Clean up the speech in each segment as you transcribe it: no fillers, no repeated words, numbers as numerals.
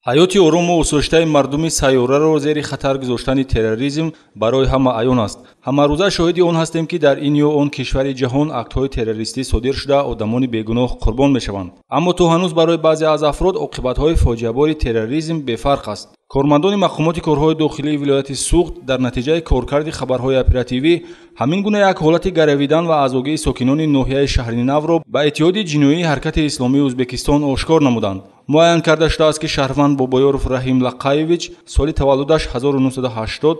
ҳаёти орому осоиштаи мардуми сайёраро зери хатар гузоштани терроризм барои ҳама аён аст. ҳамарӯза шоҳиди он ҳастем, ки дар ин ё он кишвари ҷаҳон актҳои террористӣ содир шуда одамони бегуноҳ қурбон мешаванд. Аммо то ҳанӯз барои баъзе аз афрод оқибатҳои фоҷиабори терроризм бефарқ аст. кормандони мақомоти корҳои дохилии вилояти Суғд дар натиҷаи коркарди хабарҳои оперативӣ ҳамин гуна як ҳолати гаравидан ва азогии сокинони ноҳияи шаҳри Навро ба иттиҳоди ҷиноии ҳаракати исломии Ӯзбекистон ошкор намуданд. муайян карда шудааст, ки шаҳрванд Бобоёров Раҳим Лақаевич соли таваллудаш 1980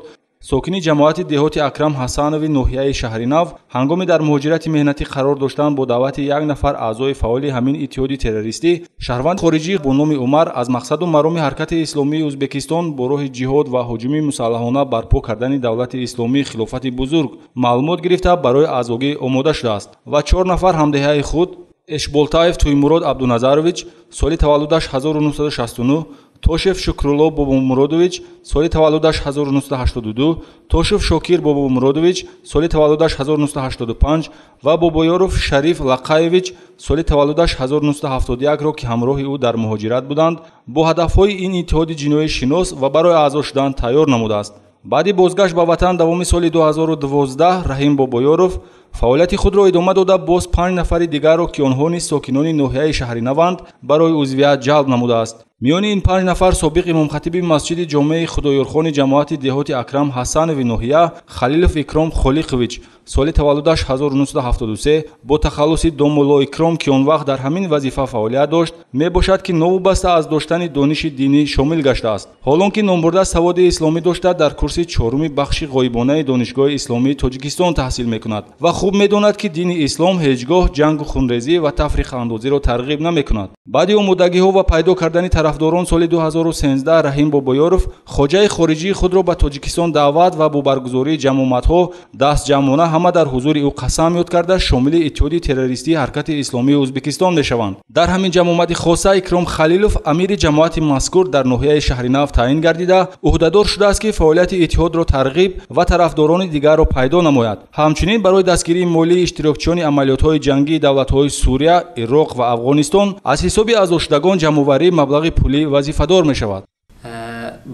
сокини ҷамоати деҳоти Акрам Ҳасанови ноҳияи шаҳри Нав ҳангоми дар муҳоҷирати меҳнатӣ қарор доштан бо даъвати як нафар аъзои фаъоли ҳамин иттиҳоди террористӣ шаҳрванд хориҷӣ бо номи Умар аз мақсаду мароми ҳаракати исломии Ӯзбекистон бо роҳи ҷиҳод ва ҳуҷуми мусаллаҳона барпо кардани давлати исломии хилофати бузург маълумот гирифта барои азогӣ омода шудааст ва 4 нафар ҳамдеҳаи худ Эшболтаев Туймурод Абдуназарович соли таваллудаш 1969, Тошев Шукрулло Бобомуродович соли таваллудаш 1982, Тошев Шокир Бобомуродович соли таваллудаш 1985 ва Бобоёров Шариф Лақаевич соли таваллудаш 1971-ро ки ҳамроҳи ӯ дар муҳоҷират буданд, бо ҳадафҳои ин иттиҳоди ҷиноӣ шинос ва барои аъзо шудан тайёр намудааст. баъди бозгашт ба ватан давоми соли 2012 Раҳим Бобоёров фаъолияти худро идома дода боз 5 нафари дигарро, ки онҳо низ сокинони ноҳияи шаҳри Наванд, барои узвият ҷалб намудааст. миёни ин 5 нафар собиқ имомхатиби масҷиди ҷомеи Худоёрхони ҷамоати деҳоти Акрам Ҳасанови ноҳия Халилов Икром Холиқович соли таваллудаш 1973 бо тахаллуси Домулло Икром, ки он вақт дар ҳамин вазифа фаъолият дошт, мебошад, ки новобаста аз доштани дониши динӣ шомил гаштааст. ҳолон ки номбурда саводи исломӣ дошта, дар курси чоруми бахши ғоибонаи Донишгоҳи исломии Тоҷикистон таҳсил мекунад ва хуб медонад, ки дини ислом ҳеҷ гоҳ ҷангу хунрезӣ ва тафриқаандозиро тарғиб намекунад. баъди омодагиҳо ва пайдо кардани тарафдорон соли 2013 Раҳим Бобоёров хоҷаи хориҷии худро ба Тоҷикистон даъват ва бо баргузории ҷамъомадҳо дастҷамъона ҳама дар ҳузури ӯ қасам ёд карда шомили иттиҳоди террористии ҳаракати исломии Ӯзбекистон мешаванд. дар ҳамин ҷамъомади хоса Икром Халилов амири ҷамоати мазкур дар ноҳияи шаҳри Нав таъин гардида уҳдадор шудааст, ки фаъолияти иттиҳодро тарғиб ва тарафдорони дигарро пайдо намояд. ҳамчунин барои дастгирии молии иштирокчиёни амалиётҳои ҷангии давлатҳои Сурия, Ироқ ва Афғонистон аз ҳисоби азошудагон ҷамъоварии маблағи пулӣ вазифадор мешавад.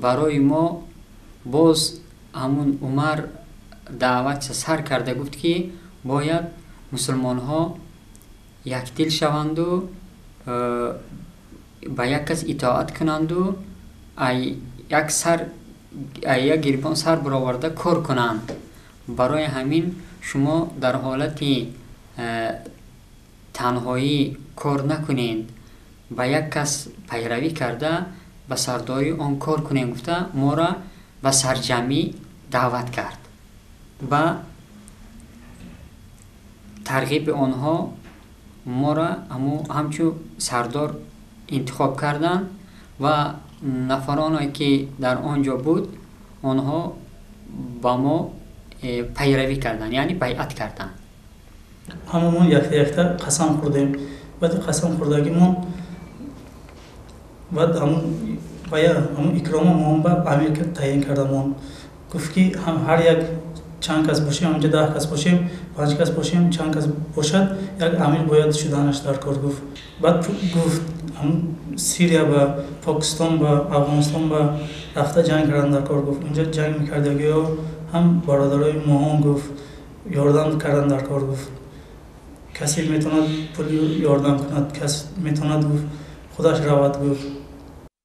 барои мо боз ҳамун Умар даъват сар карда гуфт, ки бояд мусулмонҳо якдил шаванду ба як кас итоат кунанду як гирбон сар бароварда кор кунанд. барои ҳамин шумо дар ҳолати танҳоӣ кор накунед, ба як кас пайравӣ карда ба сардори он кор кунед гуфта моро ба сарҷамъӣ даъват кард. ба тарғиби онҳо моро ҳамчун сардор интихоб карданд ва нафароне ки дар он ҷо буд онҳо ба мо пайравӣ карданд, яъне байъат карданд. ҳамамон якта қасам хӯрдем. баъди қасам хӯрдагимон баъд ҳамун икромамон ба амир таъин кардамон. гуфт, ки ҳар як чанд кас бошем, ҳамҷа 10 кас бошем, 5 кас бошем, чанд кас бошад, як амир бояд шуданаш дар кор гуфт. баъд гуфт Сирия ба Покистон ба Афғонистон ба рафта ҷанг кардан дар кор гуфт. онҷа ҷанг мекардагиҳо ҳам бародарои моҳон гуфт, ёрдам кардан дар кор гуфт. касе метавонад пули ёрдам кунад, кас метавонад гуфт худаш равад гуфт.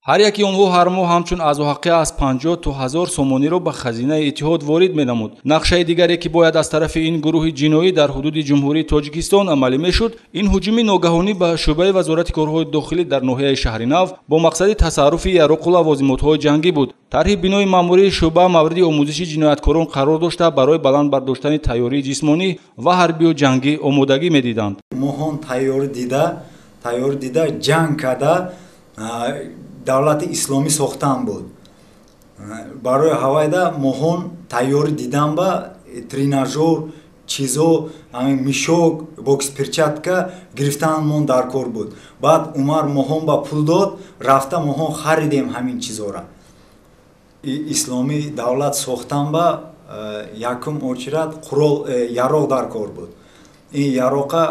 ҳар яки онҳо ҳар моҳ ҳамчун аъзоҳаққӣ аз 50 то 1000 сомониро ба хазинаи иттиҳод ворид менамуд. нақшаи дигаре, ки бояд аз тарафи ин гурӯҳи ҷиноӣ дар ҳудуди ҷумҳурии Тоҷикистон амалӣ мешуд, ин ҳуҷуми ногаҳонӣ ба шӯъбаи вазорати корҳои дохилӣ дар ноҳияи шаҳри Нав бо мақсади тасарруфи яроқу лавозимотҳои ҷангӣ буд. тарҳи бинои маъмурии шӯъба мавриди омӯзиши ҷинояткорон қарор дошта барои баланд бардоштани тайёрии ҷисмонӣ ва ҳарбию ҷангӣ омодагӣ медиданд. моҳон тайёр дида ҷанг карда давлати исломӣ сохтан буд. барои ҳавайда моҳон тайёр дидан ба тренажёр чизо мишок бокс перчатка гирифтанмон дар кор буд. баъд Умар моҳон ба пул дод, рафта моҳон харидем ҳамин чизора. исломӣ давлат сохтан ба якум очират қурол яроқ дар кор буд. ин яроқа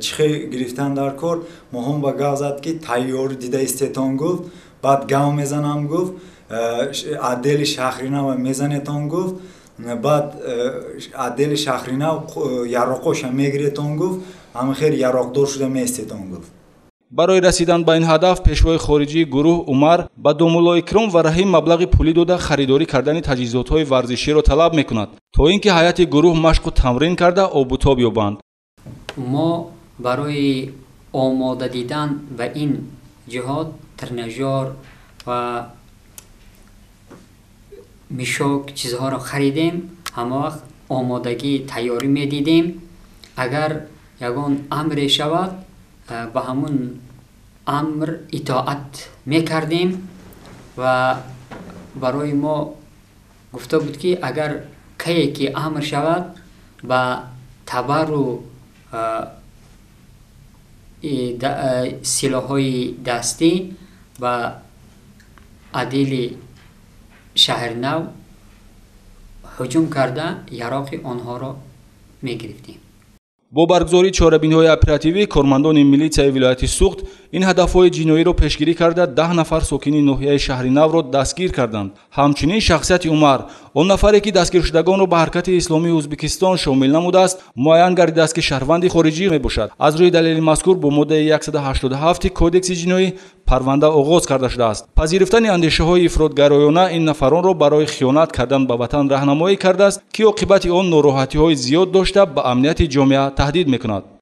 чихе гирифтан дар кор моҳон ба гав зад, ки тайёр дида истетон гуфт. баъд гав мезанам гуфт, отдели Шаҳринав мезанетон гуфт, баъд отдели Шаҳринав яроқоша мегиретон гуфт, ҳамихел яроқдор шуда меистетон гуфт. барои расидан ба ин ҳадаф пешвои хориҷии гурӯҳ Умар ба Домулло Икром ва Раҳим маблағи пулӣ дода харидорӣ кардани таҷҳизотҳои варзиширо талаб мекунад, то ин ки ҳайати гурӯҳ машқу тамрин карда обутоб ёбанд. мо барои омода дидан ба ин ҷиҳод тренажёр ва мишок чизҳоро харидем, ҳама вақт омодагӣ тайёрӣ медидем. агар ягон амре шавад ба ҳамун амр итоат мекардем ва барои мо гуфта буд ки агар кае ки амр шавад ба табару силоҳҳои дастӣ ба адили Шаҳринав ҳуҷум карда яроқи онҳоро мегирифтем. бо баргузории чорабиниҳои оперативӣ кормандони милитсияи вилояти Суғд ин ҳадафҳои ҷиноиро пешгирӣ карда 10 нафар сокини ноҳияи Шаҳринавро дастгир карданд. ҳамчунин шахсияти Умар, он нафаре ки дастгиршудагонро ба ҳаракати исломии Ӯзбекистон шомил намудааст, муайян гардидааст ки шаҳрванди хориҷӣ мебошад. аз рӯи далели мазкур бо моддаи 187 кодекси ҷиноӣ парванда оғоз карда шудааст. пазирифтани андешаҳои ифротгароёна ин нафаронро барои хиёнат кардан ба ватан раҳнамоӣ кардааст ки оқибати он нороҳатиҳои зиёд дошта ба амнияти ҷомеа таҳдид мекунад.